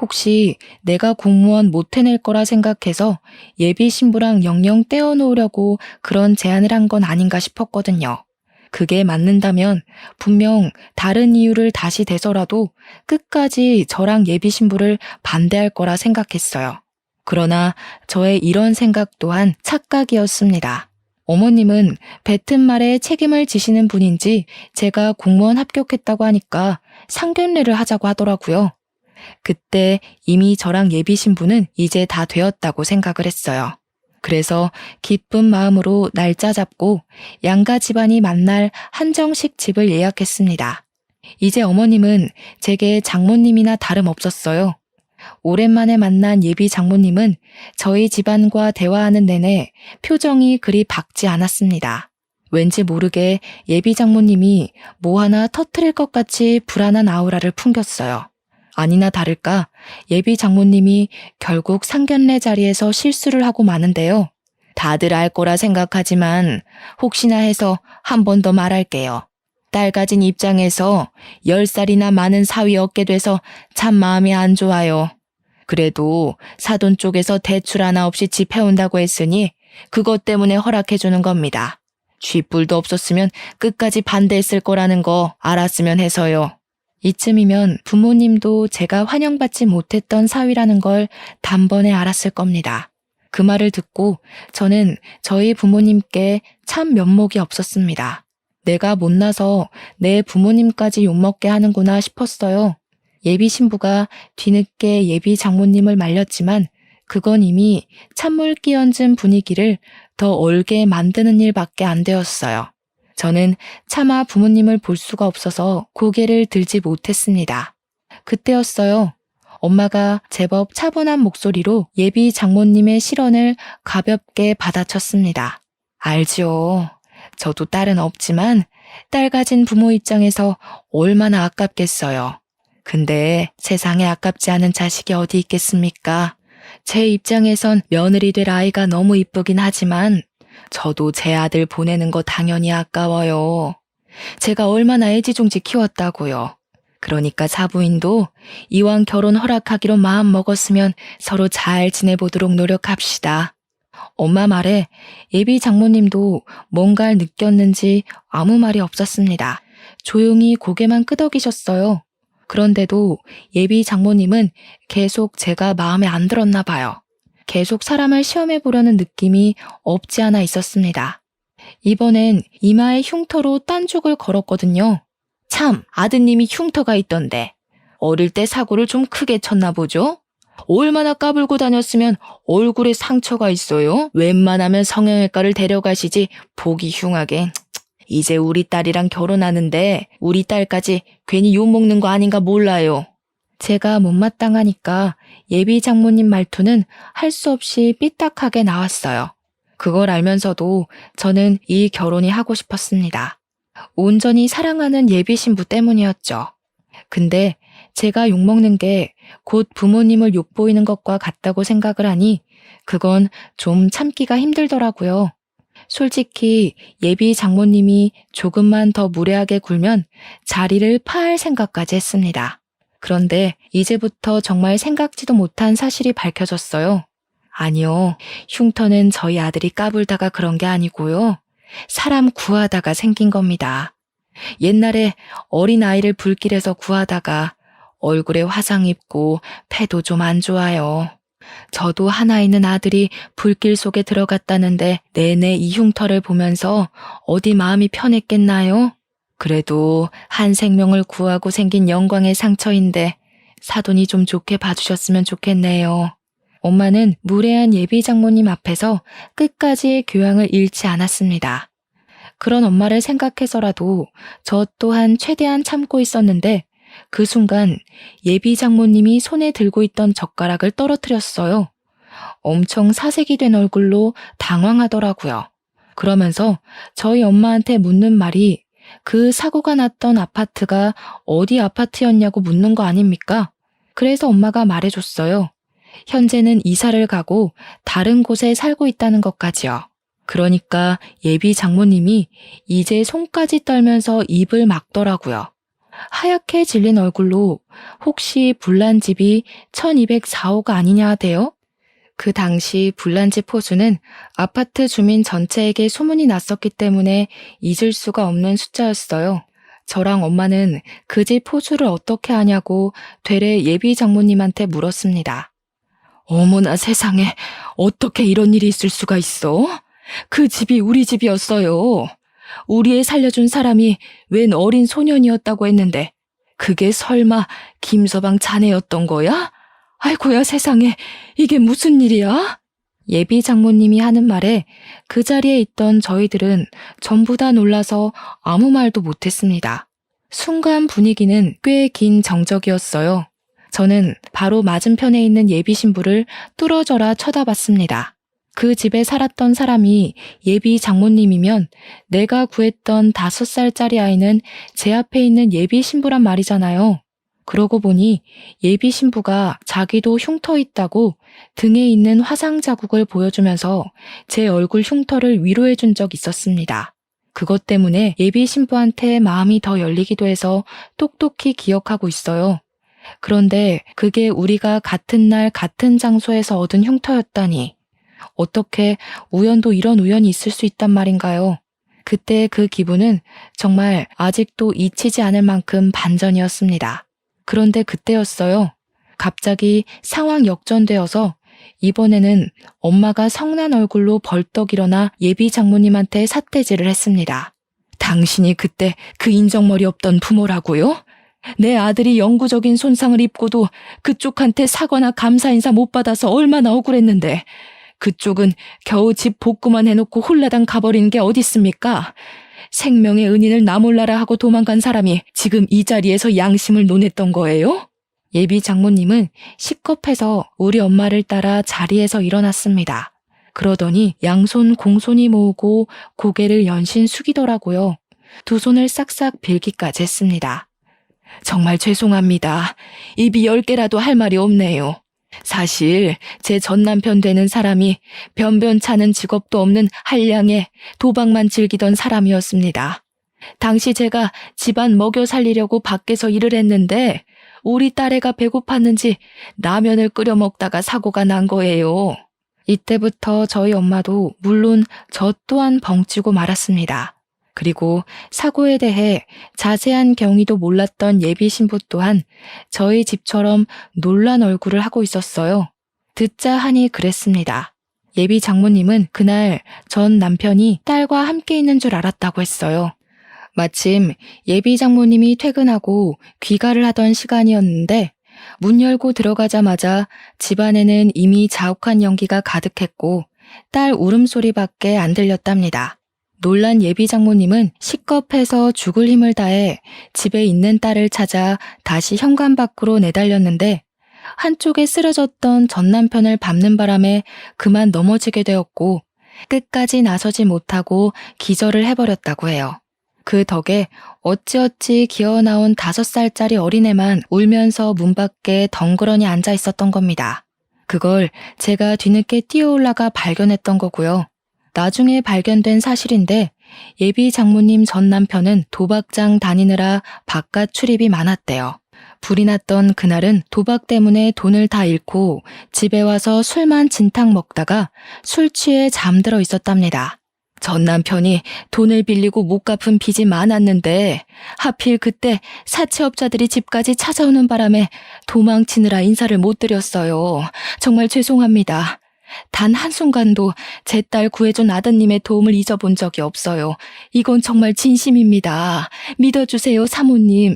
혹시 내가 공무원 못 해낼 거라 생각해서 예비 신부랑 영영 떼어놓으려고 그런 제안을 한 건 아닌가 싶었거든요. 그게 맞는다면 분명 다른 이유를 다시 대서라도 끝까지 저랑 예비 신부를 반대할 거라 생각했어요. 그러나 저의 이런 생각 또한 착각이었습니다. 어머님은 뱉은 말에 책임을 지시는 분인지 제가 공무원 합격했다고 하니까 상견례를 하자고 하더라고요. 그때 이미 저랑 예비 신부는 이제 다 되었다고 생각을 했어요. 그래서 기쁜 마음으로 날짜 잡고 양가 집안이 만날 한정식 집을 예약했습니다. 이제 어머님은 제게 장모님이나 다름없었어요. 오랜만에 만난 예비 장모님은 저희 집안과 대화하는 내내 표정이 그리 밝지 않았습니다. 왠지 모르게 예비 장모님이 뭐 하나 터뜨릴 것 같이 불안한 아우라를 풍겼어요. 아니나 다를까 예비 장모님이 결국 상견례 자리에서 실수를 하고 마는데요. 다들 알 거라 생각하지만 혹시나 해서 한 번 더 말할게요. 딸 가진 입장에서 10살이나 많은 사위 얻게 돼서 참 마음이 안 좋아요. 그래도 사돈 쪽에서 대출 하나 없이 집 해온다고 했으니 그것 때문에 허락해주는 겁니다. 쥐뿔도 없었으면 끝까지 반대했을 거라는 거 알았으면 해서요. 이쯤이면 부모님도 제가 환영받지 못했던 사위라는 걸 단번에 알았을 겁니다. 그 말을 듣고 저는 저희 부모님께 참 면목이 없었습니다. 내가 못나서 내 부모님까지 욕먹게 하는구나 싶었어요. 예비 신부가 뒤늦게 예비 장모님을 말렸지만 그건 이미 찬물 끼얹은 분위기를 더 얼게 만드는 일밖에 안 되었어요. 저는 차마 부모님을 볼 수가 없어서 고개를 들지 못했습니다. 그때였어요. 엄마가 제법 차분한 목소리로 예비 장모님의 실언을 가볍게 받아쳤습니다. 알죠. 저도 딸은 없지만 딸 가진 부모 입장에서 얼마나 아깝겠어요. 근데 세상에 아깝지 않은 자식이 어디 있겠습니까? 제 입장에선 며느리 될 아이가 너무 이쁘긴 하지만 저도 제 아들 보내는 거 당연히 아까워요. 제가 얼마나 애지중지 키웠다고요. 그러니까 사부인도 이왕 결혼 허락하기로 마음 먹었으면 서로 잘 지내보도록 노력합시다. 엄마 말에 예비 장모님도 뭔가를 느꼈는지 아무 말이 없었습니다. 조용히 고개만 끄덕이셨어요. 그런데도 예비 장모님은 계속 제가 마음에 안 들었나 봐요. 계속 사람을 시험해 보려는 느낌이 없지 않아 있었습니다. 이번엔 이마에 흉터로 딴죽을 걸었거든요. 참, 아드님이 흉터가 있던데 어릴 때 사고를 좀 크게 쳤나 보죠? 얼마나 까불고 다녔으면 얼굴에 상처가 있어요? 웬만하면 성형외과를 데려가시지 보기 흉하게. 이제 우리 딸이랑 결혼하는데 우리 딸까지 괜히 욕먹는 거 아닌가 몰라요. 제가 못마땅하니까 예비 장모님 말투는 할 수 없이 삐딱하게 나왔어요. 그걸 알면서도 저는 이 결혼이 하고 싶었습니다. 온전히 사랑하는 예비 신부 때문이었죠. 근데 제가 욕먹는 게 곧 부모님을 욕보이는 것과 같다고 생각을 하니 그건 좀 참기가 힘들더라고요. 솔직히 예비 장모님이 조금만 더 무례하게 굴면 자리를 파할 생각까지 했습니다. 그런데 이제부터 정말 생각지도 못한 사실이 밝혀졌어요. 아니요, 흉터는 저희 아들이 까불다가 그런 게 아니고요. 사람 구하다가 생긴 겁니다. 옛날에 어린아이를 불길에서 구하다가 얼굴에 화상 입고 패도 좀 안 좋아요. 저도 하나 있는 아들이 불길 속에 들어갔다는데 내내 이 흉터를 보면서 어디 마음이 편했겠나요? 그래도 한 생명을 구하고 생긴 영광의 상처인데 사돈이 좀 좋게 봐주셨으면 좋겠네요. 엄마는 무례한 예비 장모님 앞에서 끝까지 교양을 잃지 않았습니다. 그런 엄마를 생각해서라도 저 또한 최대한 참고 있었는데 그 순간 예비 장모님이 손에 들고 있던 젓가락을 떨어뜨렸어요. 엄청 사색이 된 얼굴로 당황하더라고요. 그러면서 저희 엄마한테 묻는 말이 그 사고가 났던 아파트가 어디 아파트였냐고 묻는 거 아닙니까? 그래서 엄마가 말해줬어요. 현재는 이사를 가고 다른 곳에 살고 있다는 것까지요. 그러니까 예비 장모님이 이제 손까지 떨면서 입을 막더라고요. 하얗게 질린 얼굴로 혹시 불난집이 1204호가 아니냐 하대요? 그 당시 불난집 호수는 아파트 주민 전체에게 소문이 났었기 때문에 잊을 수가 없는 숫자였어요. 저랑 엄마는 그 집 호수를 어떻게 아냐고 되레 예비 장모님한테 물었습니다. 어머나 세상에, 어떻게 이런 일이 있을 수가 있어? 그 집이 우리 집이었어요. 우리 애 살려준 사람이 웬 어린 소년이었다고 했는데 그게 설마 김서방 자네였던 거야? 아이고야 세상에, 이게 무슨 일이야? 예비 장모님이 하는 말에 그 자리에 있던 저희들은 전부 다 놀라서 아무 말도 못했습니다. 순간 분위기는 꽤 긴 정적이었어요. 저는 바로 맞은편에 있는 예비 신부를 뚫어져라 쳐다봤습니다. 그 집에 살았던 사람이 예비 장모님이면 내가 구했던 5살짜리 아이는 제 앞에 있는 예비 신부란 말이잖아요. 그러고 보니 예비 신부가 자기도 흉터 있다고 등에 있는 화상 자국을 보여주면서 제 얼굴 흉터를 위로해 준 적 있었습니다. 그것 때문에 예비 신부한테 마음이 더 열리기도 해서 똑똑히 기억하고 있어요. 그런데 그게 우리가 같은 날 같은 장소에서 얻은 흉터였다니. 어떻게 우연도 이런 우연이 있을 수 있단 말인가요? 그때 그 기분은 정말 아직도 잊히지 않을 만큼 반전이었습니다. 그런데 그때였어요. 갑자기 상황 역전되어서 이번에는 엄마가 성난 얼굴로 벌떡 일어나 예비 장모님한테 삿대질을 했습니다. 당신이 그때 그 인정머리 없던 부모라고요? 내 아들이 영구적인 손상을 입고도 그쪽한테 사과나 감사 인사 못 받아서 얼마나 억울했는데 그쪽은 겨우 집 복구만 해놓고 홀라당 가버리는 게 어딨습니까? 생명의 은인을 나 몰라라 하고 도망간 사람이 지금 이 자리에서 양심을 논했던 거예요? 예비 장모님은 식겁해서 우리 엄마를 따라 자리에서 일어났습니다. 그러더니 양손 공손히 모으고 고개를 연신 숙이더라고요. 두 손을 싹싹 빌기까지 했습니다. 정말 죄송합니다. 입이 10개라도 할 말이 없네요. 사실 제 전남편 되는 사람이 변변찮은 직업도 없는 한량의 도박만 즐기던 사람이었습니다. 당시 제가 집안 먹여 살리려고 밖에서 일을 했는데 우리 딸애가 배고팠는지 라면을 끓여 먹다가 사고가 난 거예요. 이때부터 저희 엄마도 물론 저 또한 벙찌고 말았습니다. 그리고 사고에 대해 자세한 경위도 몰랐던 예비 신부 또한 저희 집처럼 놀란 얼굴을 하고 있었어요. 듣자 하니 그랬습니다. 예비 장모님은 그날 전 남편이 딸과 함께 있는 줄 알았다고 했어요. 마침 예비 장모님이 퇴근하고 귀가를 하던 시간이었는데 문 열고 들어가자마자 집안에는 이미 자욱한 연기가 가득했고 딸 울음소리밖에 안 들렸답니다. 놀란 예비 장모님은 식겁해서 죽을 힘을 다해 집에 있는 딸을 찾아 다시 현관 밖으로 내달렸는데 한쪽에 쓰러졌던 전 남편을 밟는 바람에 그만 넘어지게 되었고 끝까지 나서지 못하고 기절을 해버렸다고 해요. 그 덕에 어찌어찌 기어나온 5살짜리 어린애만 울면서 문 밖에 덩그러니 앉아 있었던 겁니다. 그걸 제가 뒤늦게 뛰어올라가 발견했던 거고요. 나중에 발견된 사실인데 예비 장모님 전 남편은 도박장 다니느라 바깥 출입이 많았대요. 불이 났던 그날은 도박 때문에 돈을 다 잃고 집에 와서 술만 진탕 먹다가 술 취해 잠들어 있었답니다. 전 남편이 돈을 빌리고 못 갚은 빚이 많았는데 하필 그때 사채업자들이 집까지 찾아오는 바람에 도망치느라 인사를 못 드렸어요. 정말 죄송합니다. 단 한순간도 제 딸 구해준 아드님의 도움을 잊어본 적이 없어요. 이건 정말 진심입니다. 믿어주세요, 사모님.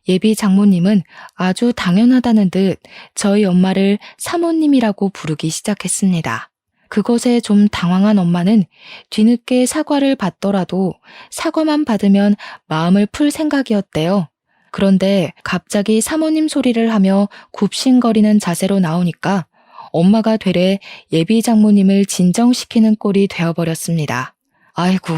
예비 장모님은 아주 당연하다는 듯 저희 엄마를 사모님이라고 부르기 시작했습니다. 그것에 좀 당황한 엄마는 뒤늦게 사과를 받더라도 사과만 받으면 마음을 풀 생각이었대요. 그런데 갑자기 사모님 소리를 하며 굽신거리는 자세로 나오니까 엄마가 되레 예비 장모님을 진정시키는 꼴이 되어버렸습니다. 아이고,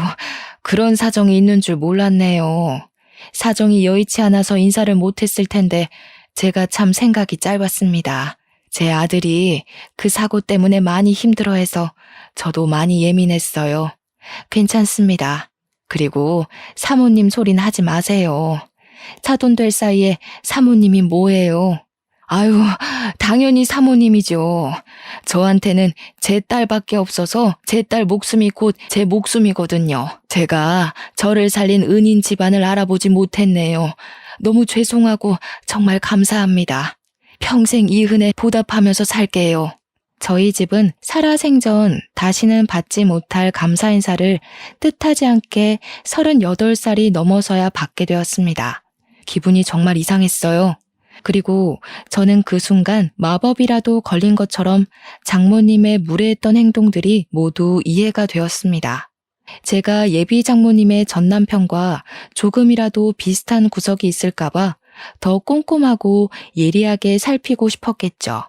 그런 사정이 있는 줄 몰랐네요. 사정이 여의치 않아서 인사를 못했을 텐데 제가 참 생각이 짧았습니다. 제 아들이 그 사고 때문에 많이 힘들어해서 저도 많이 예민했어요. 괜찮습니다. 그리고 사모님 소린 하지 마세요. 차돈 될 사이에 사모님이 뭐예요? 아유, 당연히 사모님이죠. 저한테는 제 딸밖에 없어서 제 딸 목숨이 곧 제 목숨이거든요. 제가 저를 살린 은인 집안을 알아보지 못했네요. 너무 죄송하고 정말 감사합니다. 평생 이 은혜 보답하면서 살게요. 저희 집은 살아생전 다시는 받지 못할 감사 인사를 뜻하지 않게 38살이 넘어서야 받게 되었습니다. 기분이 정말 이상했어요. 그리고 저는 그 순간 마법이라도 걸린 것처럼 장모님의 무례했던 행동들이 모두 이해가 되었습니다. 제가 예비 장모님의 전 남편과 조금이라도 비슷한 구석이 있을까봐 더 꼼꼼하고 예리하게 살피고 싶었겠죠.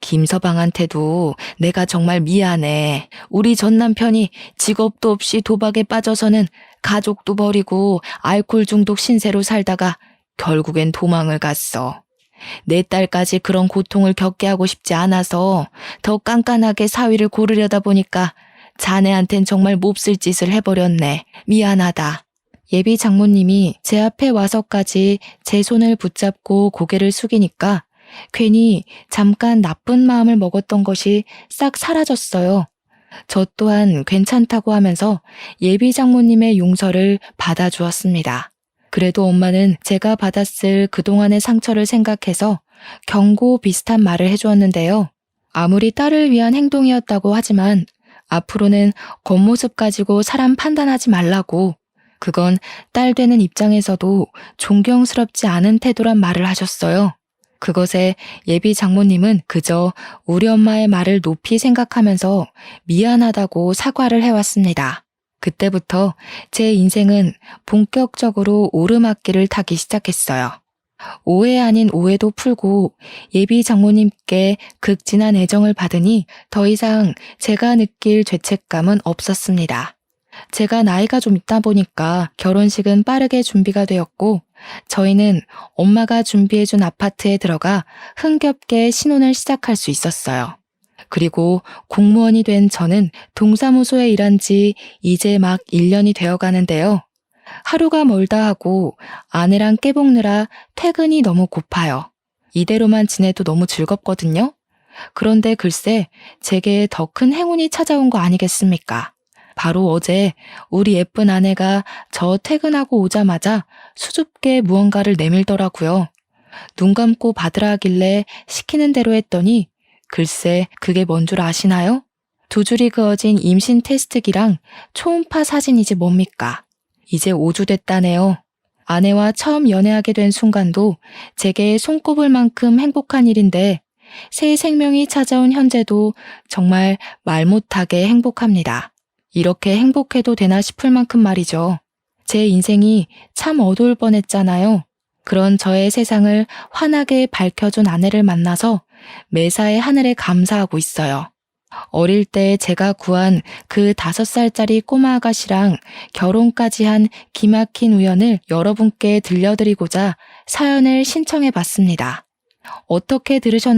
김서방한테도 내가 정말 미안해. 우리 전 남편이 직업도 없이 도박에 빠져서는 가족도 버리고 알코올 중독 신세로 살다가 결국엔 도망을 갔어. 내 딸까지 그런 고통을 겪게 하고 싶지 않아서 더 깐깐하게 사위를 고르려다 보니까 자네한텐 정말 몹쓸 짓을 해버렸네. 미안하다. 예비 장모님이 제 앞에 와서까지 제 손을 붙잡고 고개를 숙이니까 괜히 잠깐 나쁜 마음을 먹었던 것이 싹 사라졌어요. 저 또한 괜찮다고 하면서 예비 장모님의 용서를 받아주었습니다. 그래도 엄마는 제가 받았을 그동안의 상처를 생각해서 경고 비슷한 말을 해주었는데요. 아무리 딸을 위한 행동이었다고 하지만 앞으로는 겉모습 가지고 사람 판단하지 말라고, 그건 딸 되는 입장에서도 존경스럽지 않은 태도란 말을 하셨어요. 그것에 예비 장모님은 그저 우리 엄마의 말을 높이 생각하면서 미안하다고 사과를 해왔습니다. 그때부터 제 인생은 본격적으로 오르막길을 타기 시작했어요. 오해 아닌 오해도 풀고 예비 장모님께 극진한 애정을 받으니 더 이상 제가 느낄 죄책감은 없었습니다. 제가 나이가 좀 있다 보니까 결혼식은 빠르게 준비가 되었고 저희는 엄마가 준비해준 아파트에 들어가 흥겹게 신혼을 시작할 수 있었어요. 그리고 공무원이 된 저는 동사무소에 일한 지 이제 막 1년이 되어 가는데요. 하루가 멀다 하고 아내랑 깨볶느라 퇴근이 너무 고파요. 이대로만 지내도 너무 즐겁거든요. 그런데 글쎄 제게 더 큰 행운이 찾아온 거 아니겠습니까? 바로 어제 우리 예쁜 아내가 저 퇴근하고 오자마자 수줍게 무언가를 내밀더라고요. 눈 감고 받으라 하길래 시키는 대로 했더니 글쎄 그게 뭔 줄 아시나요? 2줄이 그어진 임신 테스트기랑 초음파 사진이지 뭡니까? 이제 5주 됐다네요. 아내와 처음 연애하게 된 순간도 제게 손꼽을 만큼 행복한 일인데 새 생명이 찾아온 현재도 정말 말 못하게 행복합니다. 이렇게 행복해도 되나 싶을 만큼 말이죠. 제 인생이 참 어두울 뻔했잖아요. 그런 저의 세상을 환하게 밝혀준 아내를 만나서 매사에 하늘에 감사하고 있어요. 어릴 때 제가 구한 그 5살짜리 꼬마 아가씨랑 결혼까지 한 기막힌 우연을 여러분께 들려드리고자 사연을 신청해 봤습니다. 어떻게 들으셨는지